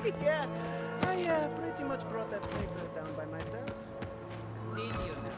Yeah, I pretty much brought that paper down by myself. Did you now?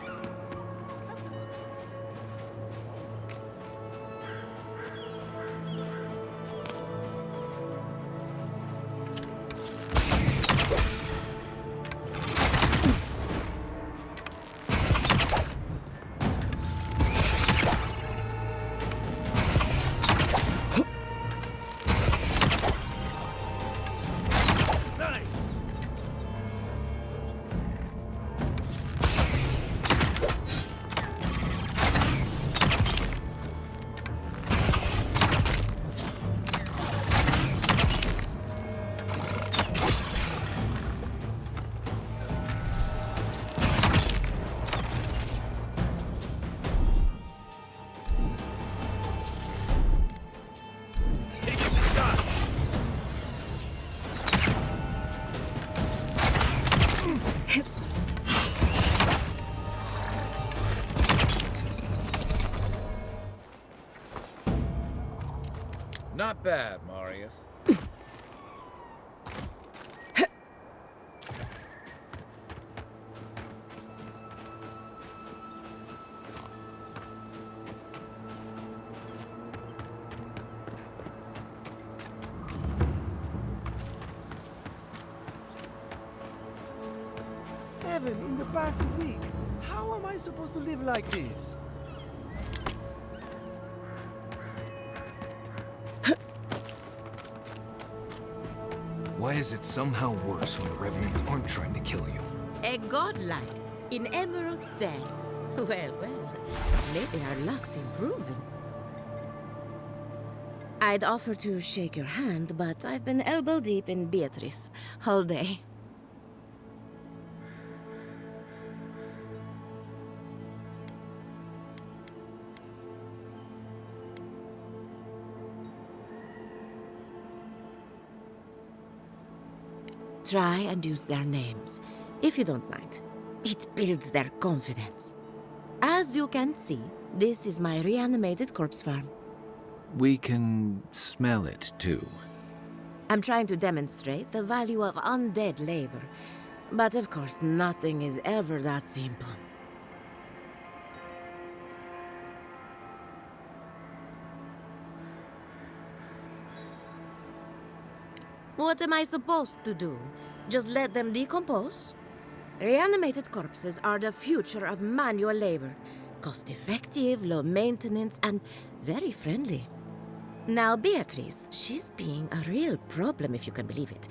Not bad, Marius. Seven in the past week. How am I supposed to live like this? Why is it somehow worse when the Revenants aren't trying to kill you? A godlike in Emerald's day. Well, well, maybe our luck's improving. I'd offer to shake your hand, but I've been elbow deep in Beatrice all day. Try and use their names, if you don't mind. It builds their confidence. As you can see, this is my reanimated corpse farm. We can smell it, too. I'm trying to demonstrate the value of undead labor. But of course, nothing is ever that simple. What am I supposed to do? Just let them decompose? Reanimated corpses are the future of manual labor. Cost-effective, low maintenance, and very friendly. Now, Beatrice, she's being a real problem, if you can believe it.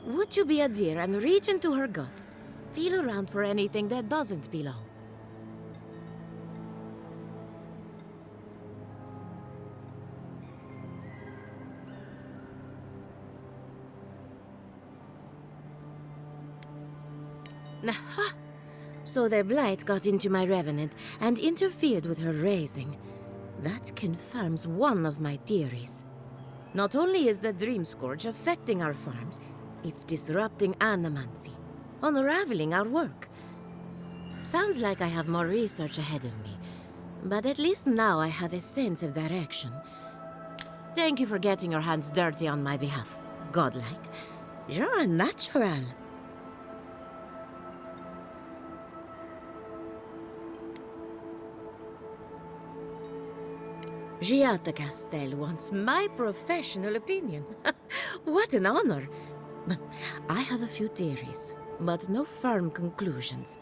Would you be a dear and reach into her guts? Feel around for anything that doesn't belong. Aha! So the blight got into my revenant and interfered with her raising. That confirms one of my theories. Not only is the Dream Scourge affecting our farms, it's disrupting animancy, unraveling our work. Sounds like I have more research ahead of me, but at least now I have a sense of direction. Thank you for getting your hands dirty on my behalf, godlike. You're a natural. Giatta Castel wants my professional opinion. What an honor. I have a few theories, but no firm conclusions.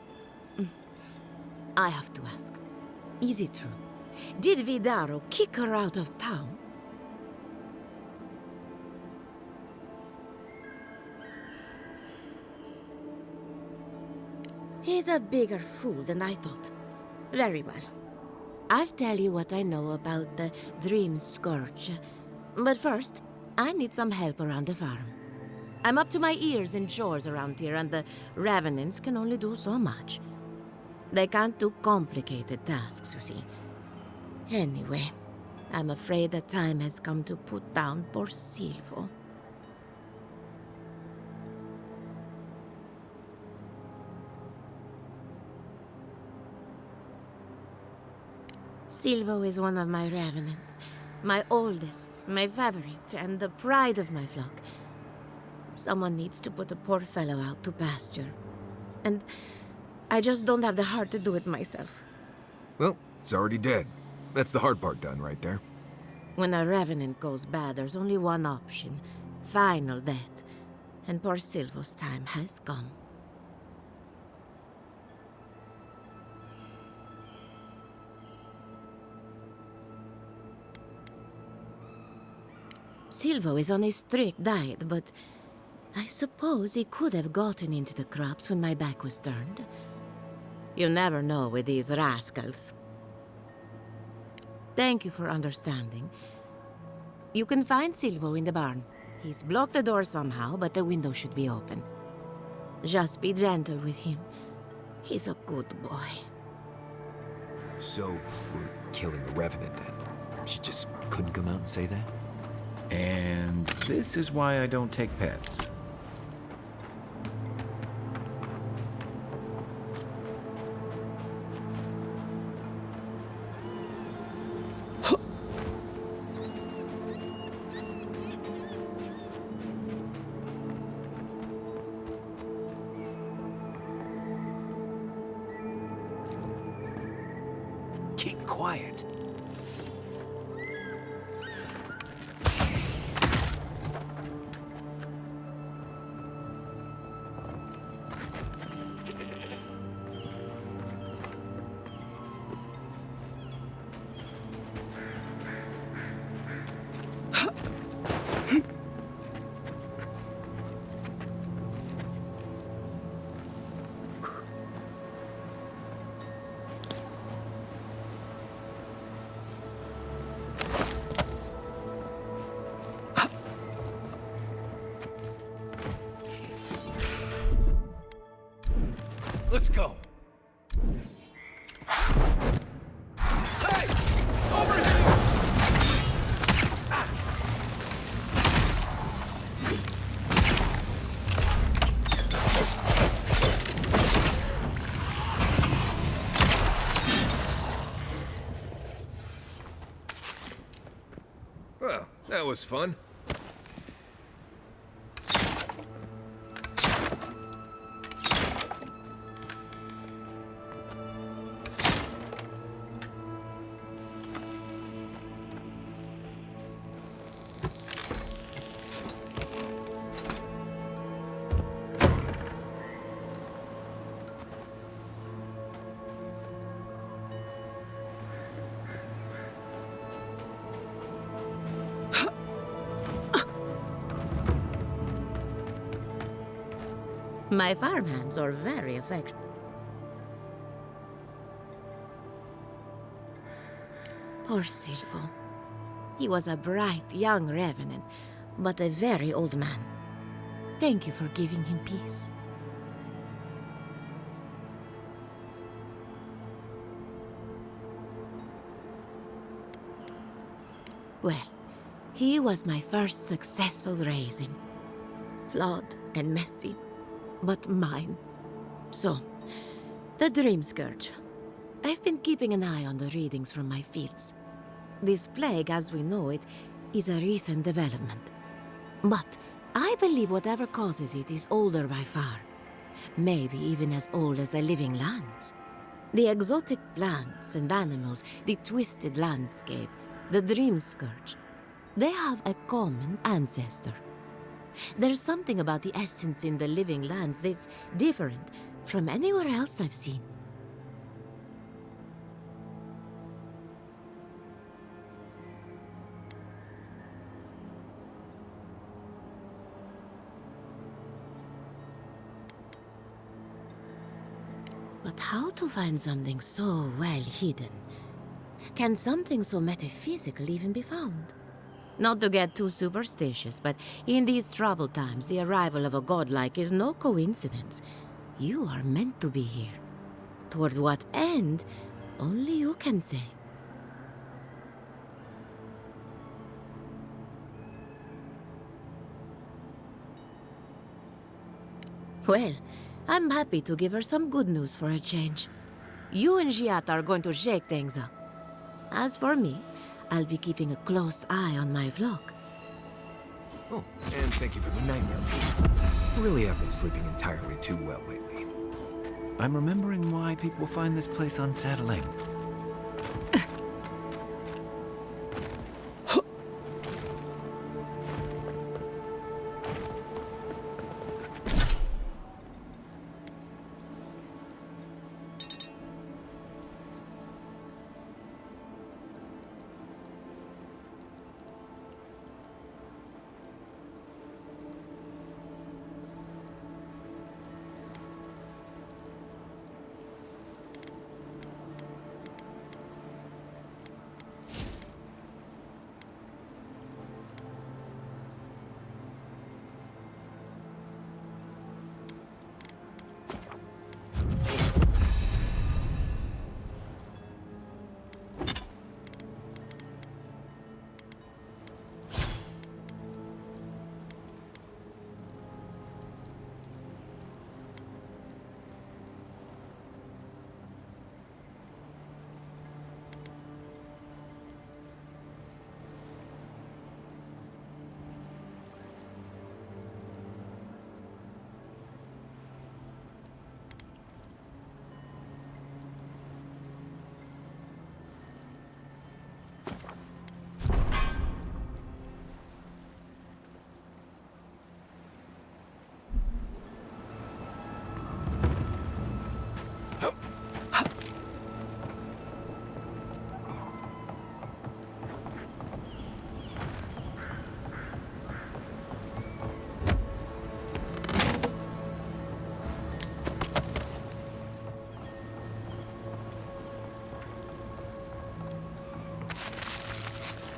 I have to ask, is it true? Did Vidaro kick her out of town? He's a bigger fool than I thought. Very well. I'll tell you what I know about the Dream Scourge. But first, I need some help around the farm. I'm up to my ears in chores around here, and the Revenants can only do so much. They can't do complicated tasks, you see. Anyway, I'm afraid the time has come to put down poor Silvo. Silvo is one of my revenants, my oldest, my favorite, and the pride of my flock. Someone needs to put a poor fellow out to pasture. And I just don't have the heart to do it myself. Well, it's already dead. That's the hard part done right there. When a revenant goes bad, there's only one option. Final death. And poor Silvo's time has come. Silvo is on a strict diet, but I suppose he could have gotten into the crops when my back was turned. You never know with these rascals. Thank you for understanding. You can find Silvo in the barn. He's blocked the door somehow, but the window should be open. Just be gentle with him. He's a good boy. So, we're killing the Revenant then? She just couldn't come out and say that? And this is why I don't take pets. Keep quiet. Let's go. Hey! Over here! Well, that was fun. My farmhands are very affectionate. Poor Silvo. He was a bright young revenant, but a very old man. Thank you for giving him peace. Well, he was my first successful raising. Flawed and messy, but mine. So, the Dream Scourge. I've been keeping an eye on the readings from my fields. This plague, as we know it, is a recent development. But I believe whatever causes it is older by far. Maybe even as old as the living lands. The exotic plants and animals, the twisted landscape, the Dream Scourge. They have a common ancestor. There's something about the essence in the living lands that's different from anywhere else I've seen. But how to find something so well hidden? Can something so metaphysical even be found? Not to get too superstitious, but in these troubled times, the arrival of a godlike is no coincidence. You are meant to be here. Toward what end, only you can say. Well, I'm happy to give her some good news for a change. You and Giat are going to shake things up. As for me, I'll be keeping a close eye on my flock. Oh, and thank you for the nightmare. Really, I've been sleeping entirely too well lately. I'm remembering why people find this place unsettling.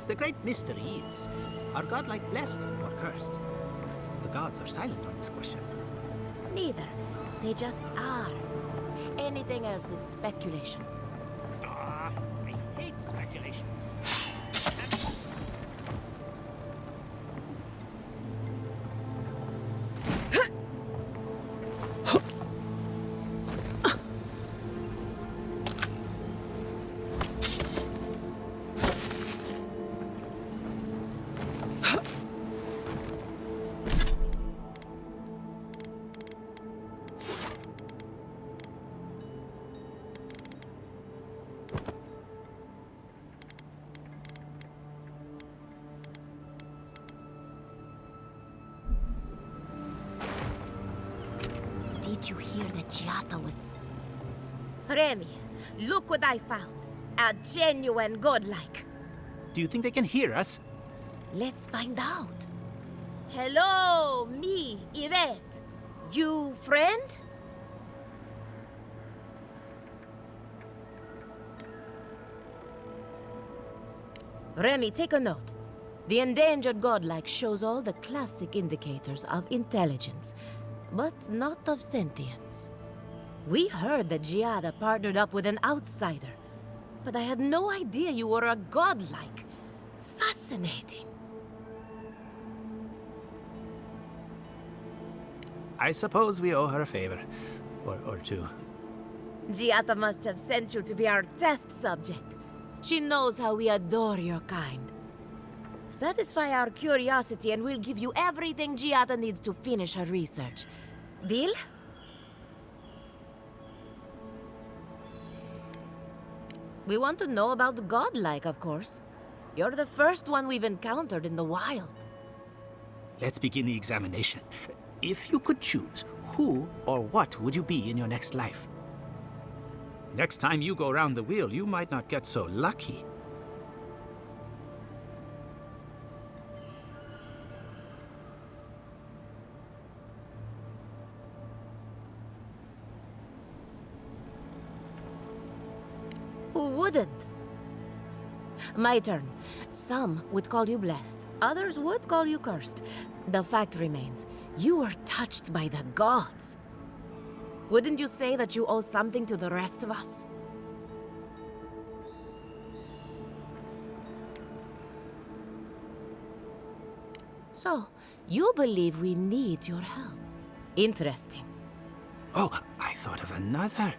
The great mystery is, are godlike blessed or cursed? The gods are silent on this question. Neither. They just are. Anything else is speculation. Ah, I hate speculation. Did you hear that Giada was... Remy, look what I found. A genuine godlike. Do you think they can hear us? Let's find out. Hello, me, Yvette. You friend? Remy, take a note. The endangered godlike shows all the classic indicators of intelligence, but not of sentience. We heard that Giada partnered up with an outsider, but I had no idea you were a godlike. Fascinating. I suppose we owe her a favor. Or two. Giada must have sent you to be our test subject. She knows how we adore your kind. Satisfy our curiosity and we'll give you everything Giada needs to finish her research. Deal? We want to know about the godlike, of course. You're the first one we've encountered in the wild. Let's begin the examination. If you could choose, who or what would you be in your next life? Next time you go round the wheel, you might not get so lucky. Who wouldn't? My turn. Some would call you blessed. Others would call you cursed. The fact remains, you were touched by the gods. Wouldn't you say that you owe something to the rest of us? So, you believe we need your help. Interesting. Oh, I thought of another.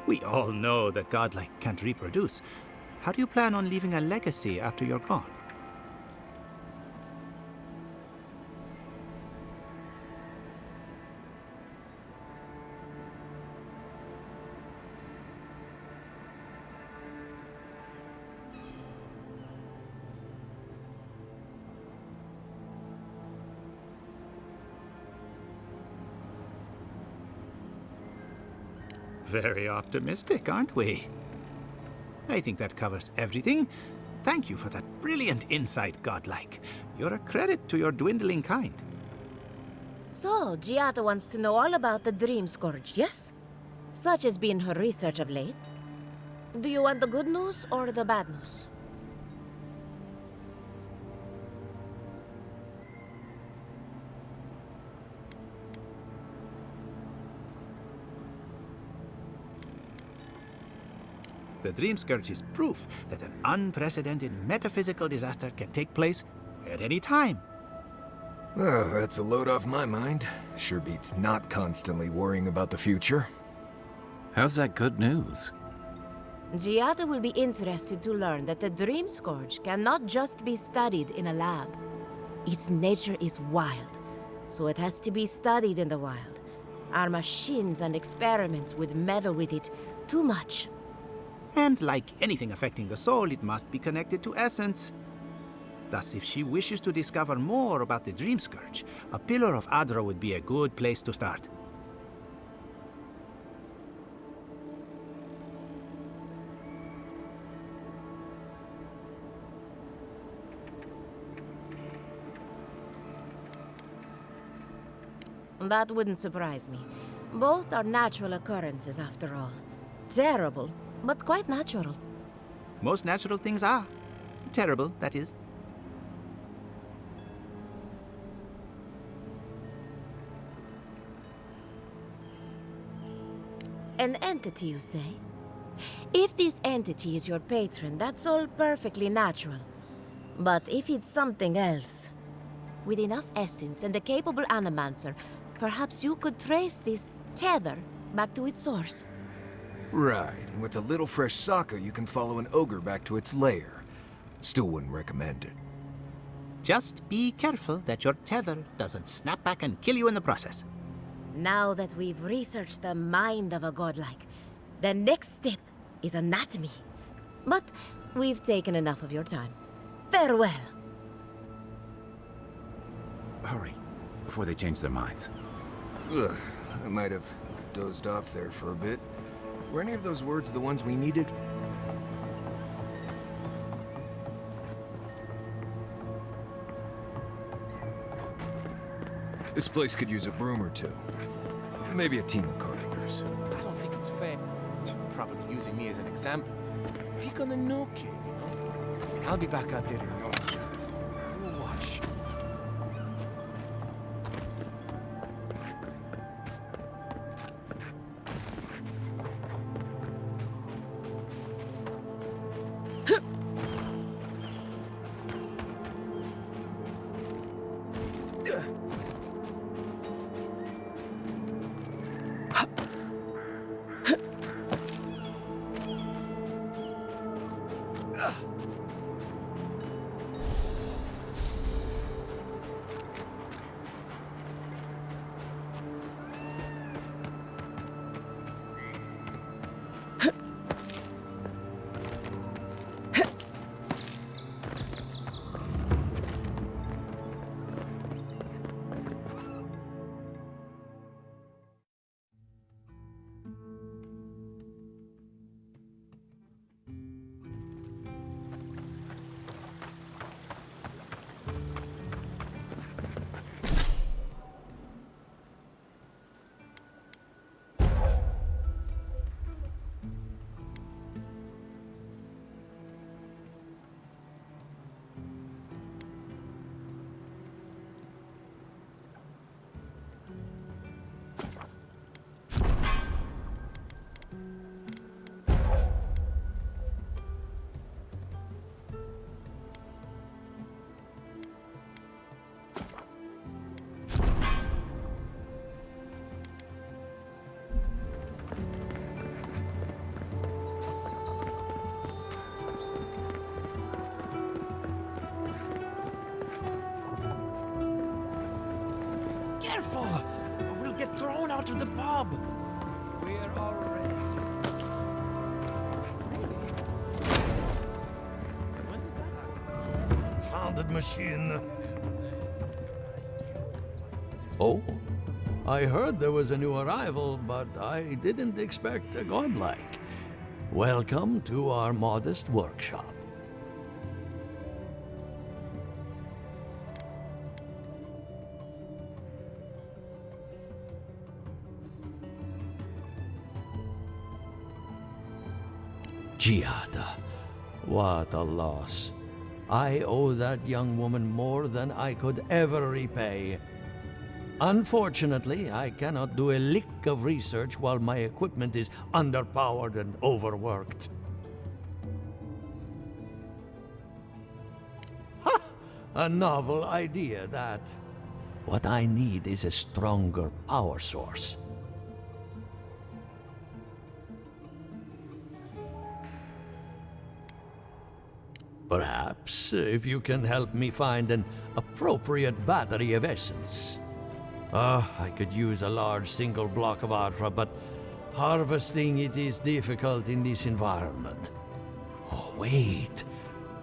We all know that godlike can't reproduce. How do you plan on leaving a legacy after you're gone? Very optimistic, aren't we? I think that covers everything. Thank you for that brilliant insight, godlike. You're a credit to your dwindling kind. So, Giada wants to know all about the Dream Scourge, yes? Such has been her research of late. Do you want the good news or the bad news? The Dream Scourge is proof that an unprecedented metaphysical disaster can take place at any time. Oh, that's a load off my mind. Sure beats not constantly worrying about the future. How's that good news? Giada will be interested to learn that the Dream Scourge cannot just be studied in a lab. Its nature is wild, so it has to be studied in the wild. Our machines and experiments would meddle with it too much. And like anything affecting the soul, it must be connected to essence. Thus, if she wishes to discover more about the Dream Scourge, a Pillar of Adra would be a good place to start. That wouldn't surprise me. Both are natural occurrences, after all. Terrible, but quite natural. Most natural things are. Terrible, that is. An entity, you say? If this entity is your patron, that's all perfectly natural. But if it's something else, with enough essence and a capable animancer, perhaps you could trace this tether back to its source. Right, and with a little fresh sake, you can follow an ogre back to its lair. Still wouldn't recommend it. Just be careful that your tether doesn't snap back and kill you in the process. Now that we've researched the mind of a godlike, the next step is anatomy. But we've taken enough of your time. Farewell. Hurry, before they change their minds. Ugh, I might have dozed off there for a bit. Were any of those words the ones we needed? This place could use a broom or two. Maybe a team of carpenters. I don't think it's fair. Probably using me as an example. Pick on the new kid, you know? I'll be back out there. You'll watch. Careful, or we'll get thrown out of the pub. We're already. Founded machine. Oh, I heard there was a new arrival, but I didn't expect a godlike. Welcome to our modest workshop. Giada, what a loss. I owe that young woman more than I could ever repay. Unfortunately, I cannot do a lick of research while my equipment is underpowered and overworked. Ha! A novel idea, that. What I need is a stronger power source. Perhaps, if you can help me find an appropriate battery of essence. I could use a large single block of Ultra, but harvesting it is difficult in this environment. Oh, wait.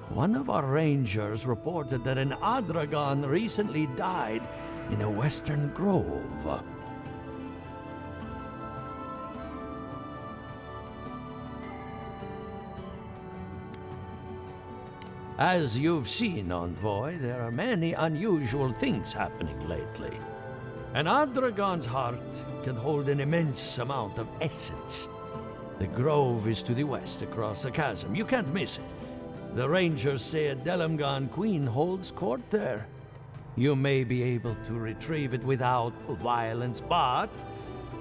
One of our rangers reported that an Adragon recently died in a western grove. As you've seen, Envoy, there are many unusual things happening lately. An Adragon's heart can hold an immense amount of essence. The grove is to the west, across the chasm. You can't miss it. The rangers say a Delamgan queen holds court there. You may be able to retrieve it without violence, but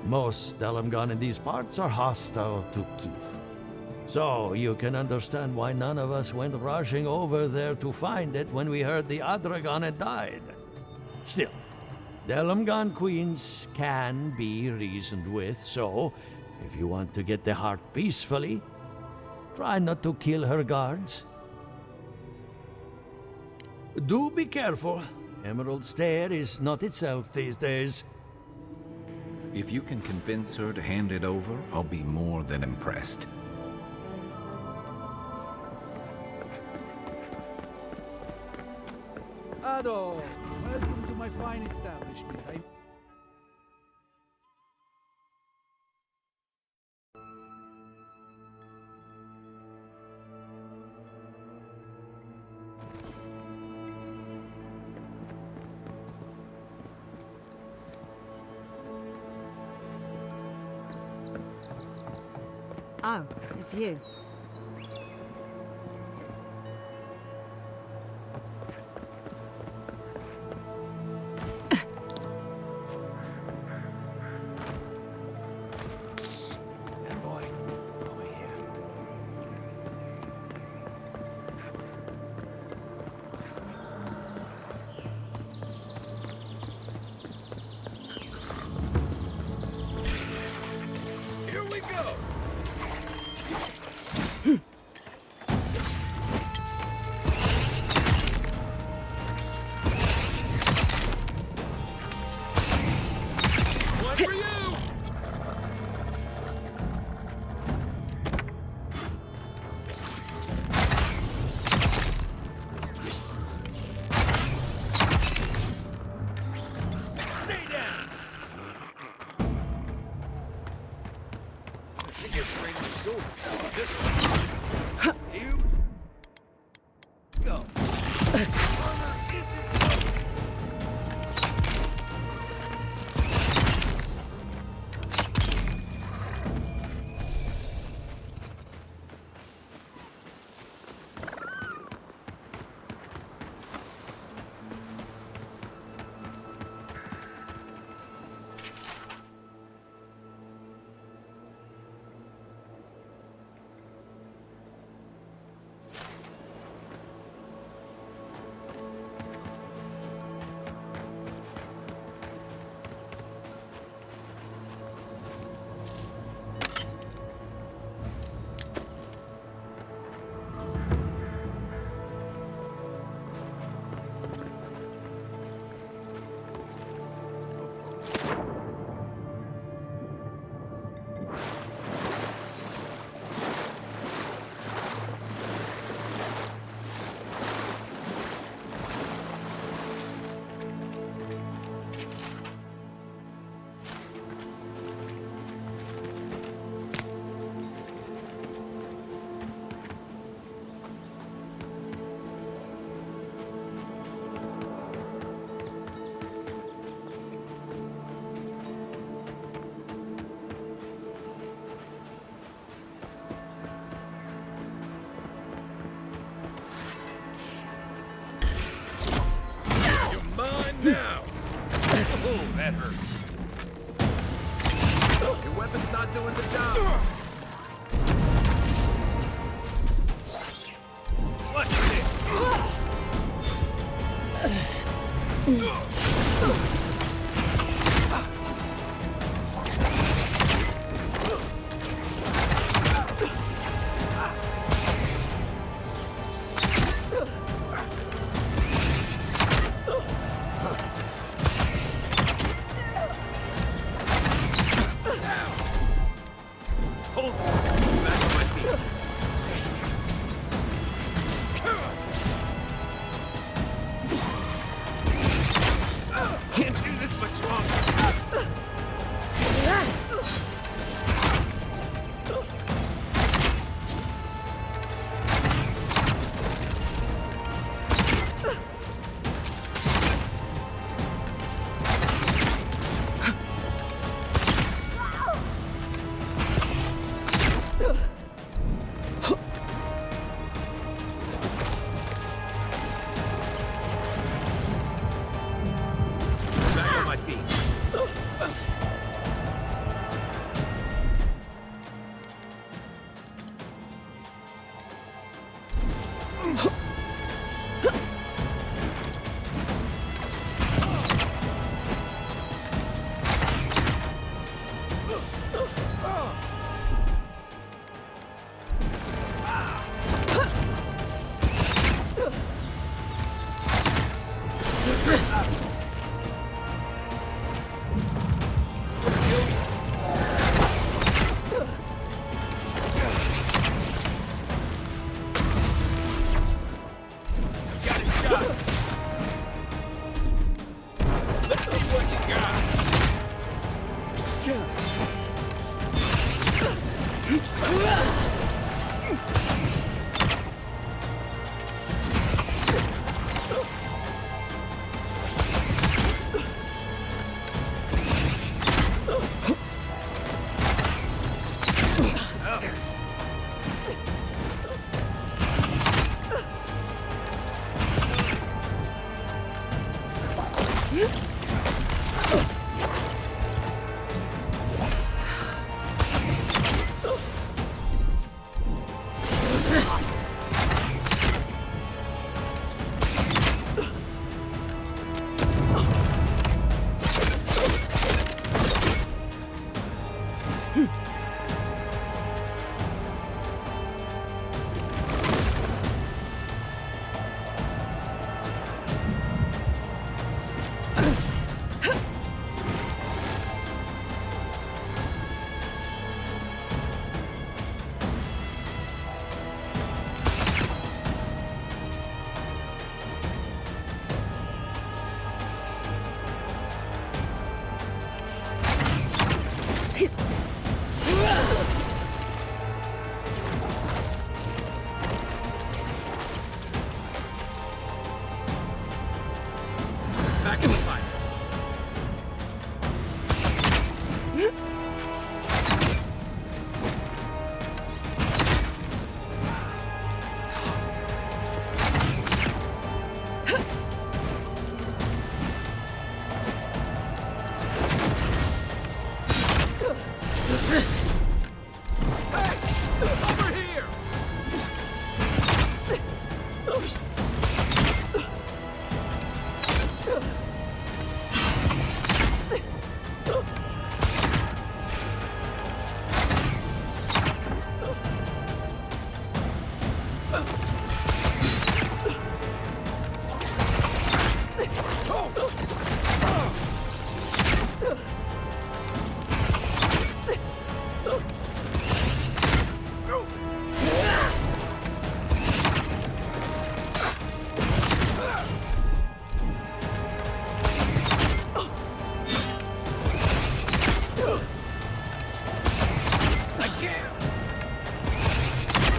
most Delamgan in these parts are hostile to Keith. So you can understand why none of us went rushing over there to find it when we heard the Adragon had died. Still, Delamgan queens can be reasoned with, so if you want to get the heart peacefully, try not to kill her guards. Do be careful. Emerald Stair is not itself these days. If you can convince her to hand it over, I'll be more than impressed. Ado, welcome to my fine establishment. Oh, it's you. not doing the job. What's this? Hold back on my feet. Can't do this much longer. Back on my feet. Got it shot. Let's see what you got. Back in the fight. Over here! I can't!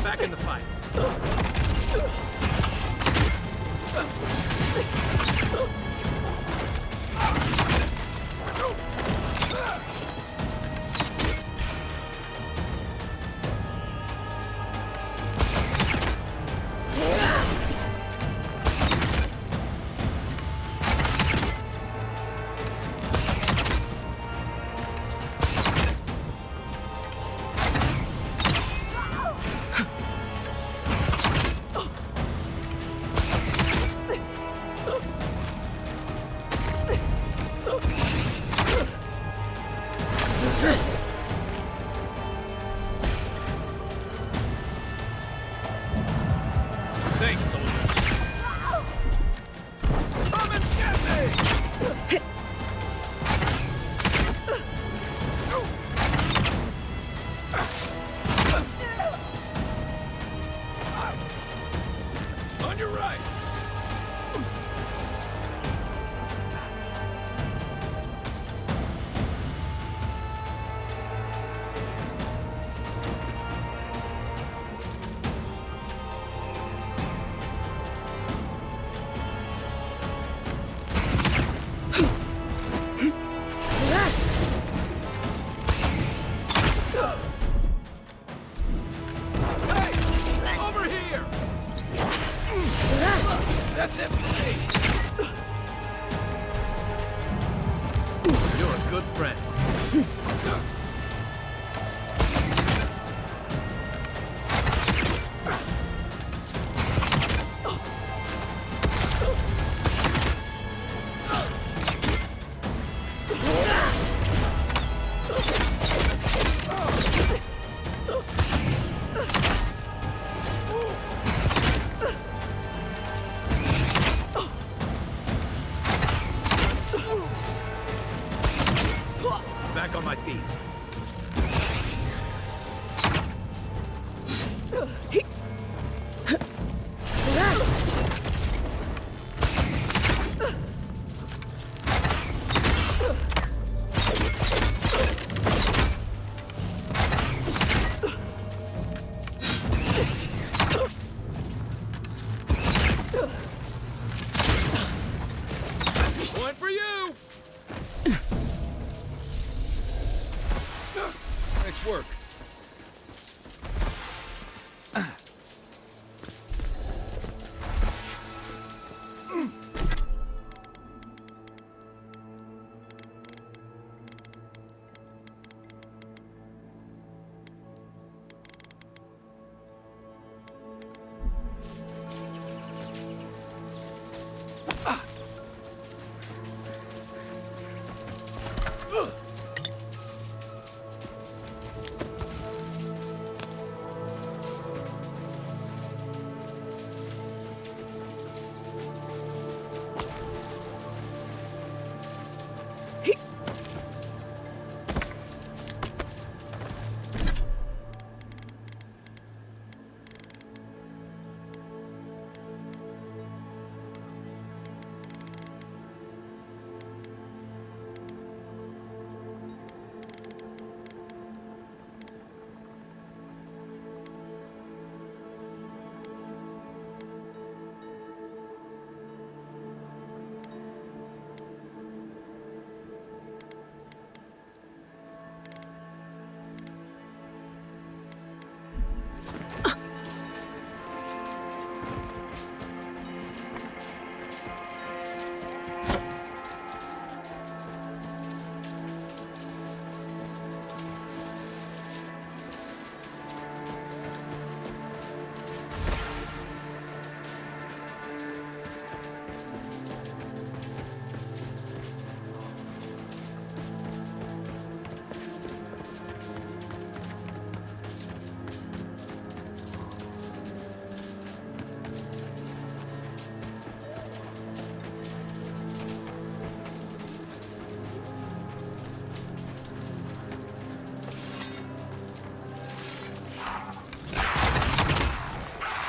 Back in the fight. Over here! That's it for me! You're a good friend. Back on my feet. One for you! Nice work.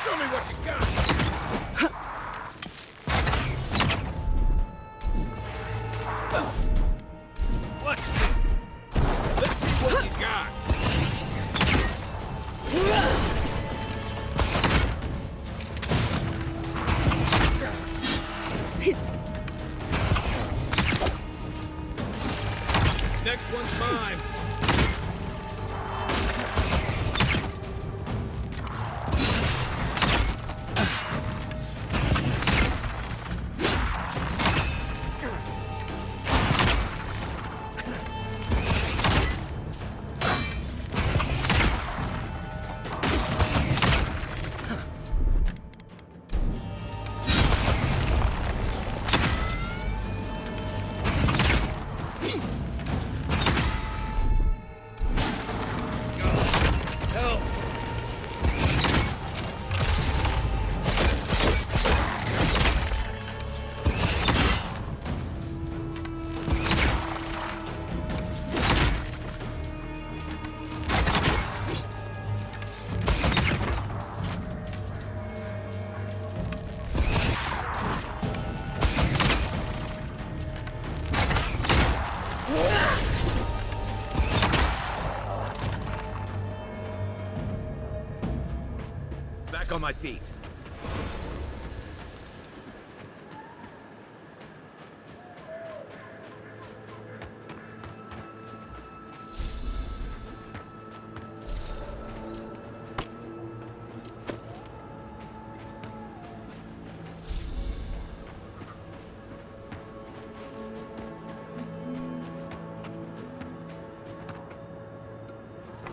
Show me what you got! Let's see what you got! Next one's mine! Back on my feet.